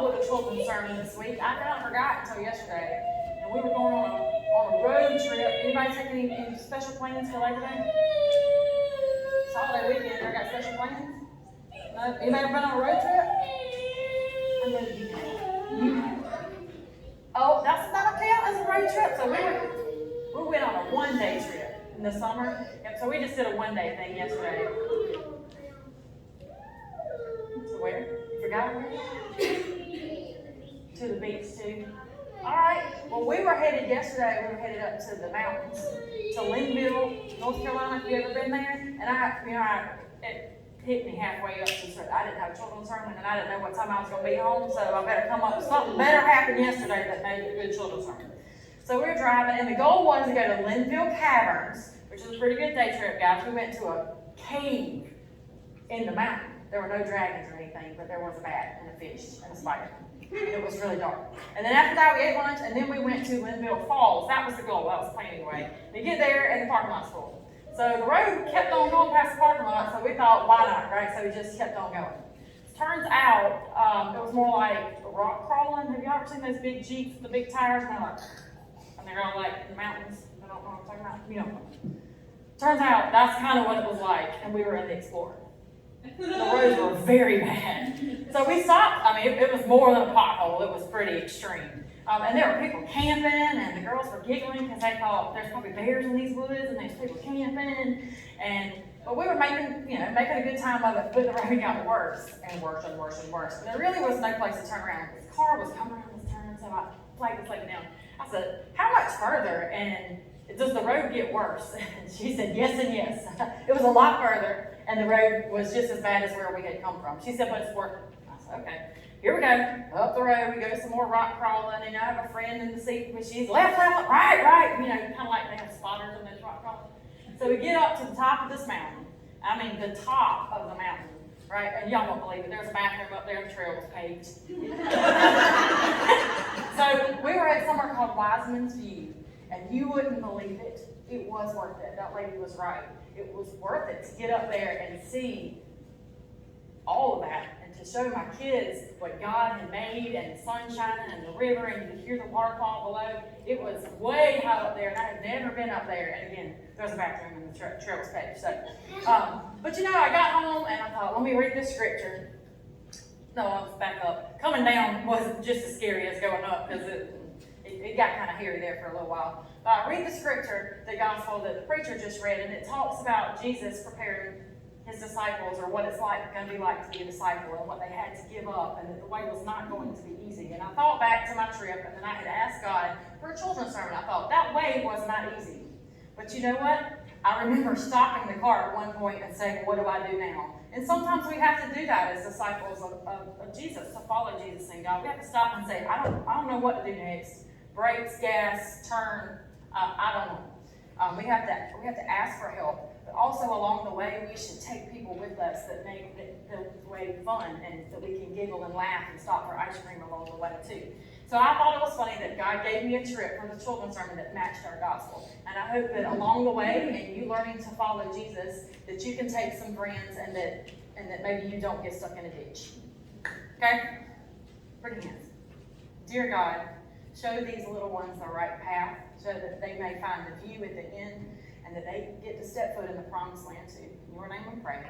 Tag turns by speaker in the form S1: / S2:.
S1: struggled with the children's sermon this week. I kind of forgot until yesterday. And we were going on a road trip. Anybody take any special plans for Labor Day? It's holiday weekend. I got special plans? No? Anybody ever been on a road trip? I'm going to do that. Oh, that's not a count as a road trip. So we went on a one-day trip in the summer. Yep, so we just did a one-day thing yesterday. So where? You forgot where? To the beach too. Alright, well we were headed up to the mountains, to Linville, North Carolina, if you ever been there. And it hit me halfway up to I didn't have a children's sermon and I didn't know what time I was going to be home, so I better come up with something better happened yesterday that made a good children's sermon. So we were driving, and the goal was to go to Linville Caverns, which is a pretty good day trip, guys. We went to a cave in the mountain. There were no dragons or anything, but there was a bat and a fish and a spider. And it was really dark. And then after that, we ate lunch, and then we went to Linville Falls. That was the goal. That was the plan anyway. We get there, and the parking lot's full. So the road kept on going past the parking lot, so we thought, why not, right? So we just kept on going. Turns out, it was more like rock crawling. Have you ever seen those big Jeeps with the big tires? Kind of like, and they're all like in the mountains. I don't know what I'm talking about. You know. Turns out, that's kind of what it was like, and we were in the Explorer. The roads were very bad. So we stopped. I mean, it was more than a pothole. It was pretty extreme. And there were people camping, and the girls were giggling because they thought there's probably bears in these woods, and there's people camping. But we were making a good time of it, but the road got worse and worse and worse and worse. And there really was no place to turn around. This car was coming around this turn, so I flagged this lady down. I said, "How much further? And does the road get worse?" And she said, "Yes and yes." It was a lot further, and the road was just as bad as where we had come from. She said, "But it's worth it." I said, "Okay." Here we go, up the road, we go some more rock crawling, and I have a friend in the seat, but she's left, right, you know, kind of like they have spotters in those rock crawling. So we get up to the top of this mountain, the top of the mountain, right, and y'all won't believe it, there's a bathroom up there, the trail was paved. So we were at somewhere called Wiseman's View, and you wouldn't believe it, it was worth it, that lady was right. It was worth it to get up there and see all of that, and to show my kids what God had made, and the sun shining, and the river, and you could hear the waterfall below. It was way high up there, and I had never been up there. And again, there's a bathroom in the trail was paved. So, but I got home, and I thought, let me read this scripture. No, I was back up. Coming down wasn't just as scary as going up, because it got kind of hairy there for a little while. But I read the scripture, the gospel that the preacher just read, and it talks about Jesus preparing his disciples, or what it's going to be like to be a disciple, and what they had to give up, and that the way was not going to be easy. And I thought back to my trip, and then I had asked God for a children's sermon. I thought that way was not easy. But you know what? I remember stopping the car at one point and saying, what do I do now? And sometimes we have to do that as disciples of Jesus, to follow Jesus and God. We have to stop and say, I don't know what to do next. Brakes, gas, turn, I don't know. We have to ask for help. But also along the way, we should take people with us that make the way fun, and that we can giggle and laugh and stop for ice cream along the way too. So I thought it was funny that God gave me a trip for the children's sermon that matched our gospel. And I hope that along the way, and you learning to follow Jesus, that you can take some friends, and that maybe you don't get stuck in a ditch. Okay? Bring your hands. Dear God, show these little ones the right path, so that they may find the view at the end, and that they get to step foot in the promised land too. In your name we pray.